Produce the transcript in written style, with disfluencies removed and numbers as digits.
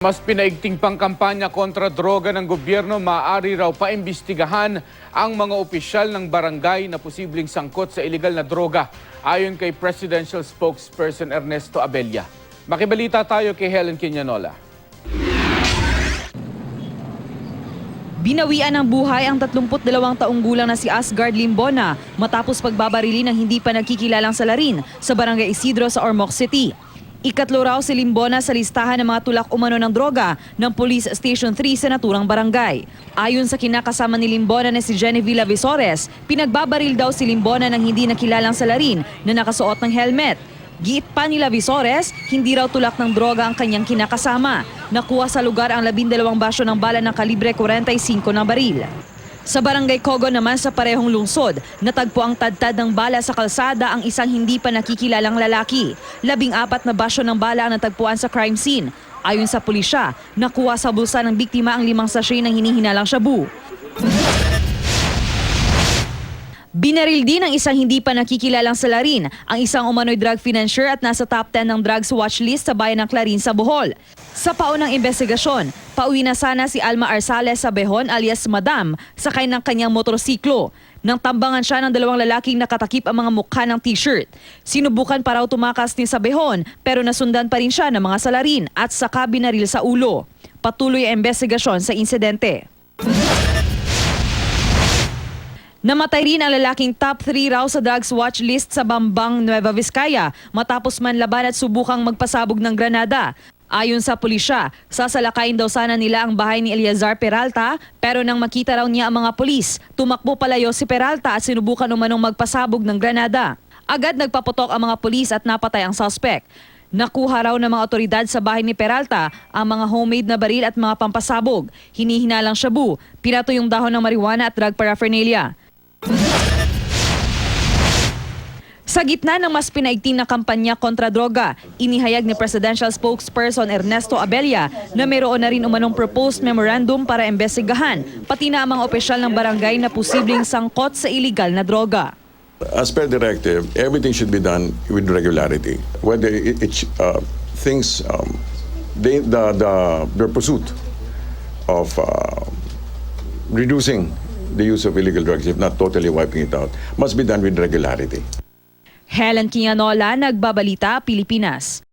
Mas pinaigting pang kampanya kontra droga ng gobyerno, maaari raw paimbestigahan ang mga opisyal ng barangay na posibleng sangkot sa iligal na droga, ayon kay Presidential Spokesperson Ernesto Abella. Makibalita tayo kay Helen Quinanola. Binawian ng buhay ang 32 taong gulang na si Asgard Limbona matapos pagbabarili ng hindi pa nagkikilalang salarin sa Barangay Isidro sa Ormoc City. Ikatlo raw si Limbona sa listahan ng mga tulak umano ng droga ng Police Station 3 sa naturang barangay. Ayon sa kinakasama ni Limbona na si Genevieve Visores, pinagbabaril daw si Limbona ng hindi nakilalang salarin na nakasuot ng helmet. Giit pa nila Visores, hindi raw tulak ng droga ang kanyang kinakasama. Nakuha sa lugar ang 12 basyo ng bala ng kalibre 45 na baril. Sa Barangay Cogo naman sa parehong lungsod, natagpo ang tadtad ng bala sa kalsada ang isang hindi pa nakikilalang lalaki. 14 na basyo ng bala ang natagpuan sa crime scene. Ayon sa pulisya, nakuha sa bulsa ng biktima ang 5 sachet ng hinihinalang shabu. Binaril din ng isang hindi pa nakikilalang salarin ang isang umano'y drug financier at nasa top 10 ng drugs watch list sa bayan ng Clarin sa Bohol. Sa paunang investigasyon, pauwi na sana si Alma Arsales sa Behon alias Madam sakay ng kanyang motorsiklo. Nang tambangan siya ng 2 lalaking nakatakip ang mga mukha ng t-shirt. Sinubukan pa raw tumakas ni sa Behon pero nasundan pa rin siya ng mga salarin at saka binaril sa ulo. Patuloy ang investigasyon sa insidente. Namatay rin ang lalaking top 3 raw sa drugs watch list sa Bambang, Nueva Vizcaya matapos manlaban at subukang magpasabog ng granada. Ayon sa pulisya, sasalakayin daw sana nila ang bahay ni Eliazar Peralta pero nang makita raw niya ang mga pulis, tumakbo palayo si Peralta at sinubukan umanong magpasabog ng granada. Agad nagpaputok ang mga pulis at napatay ang suspect. Nakuha raw ng mga otoridad sa bahay ni Peralta ang mga homemade na baril at mga pampasabog, hinihinalang shabu, pinatuyong dahon ng marijuana at drug paraphernalia. Sa gitna ng mas pinaigting na kampanya kontra droga, inihayag ni Presidential Spokesperson Ernesto Abella na mayroon na rin umanong proposed memorandum para imbestigahan, pati na ang mga opisyal ng barangay na posibleng sangkot sa iligal na droga. As per directive, everything should be done with regularity. Whether the pursuit of reducing the use of illegal drugs, if not totally wiping it out, must be done with regularity. Helen Quinanola, Nagbabalita, Pilipinas.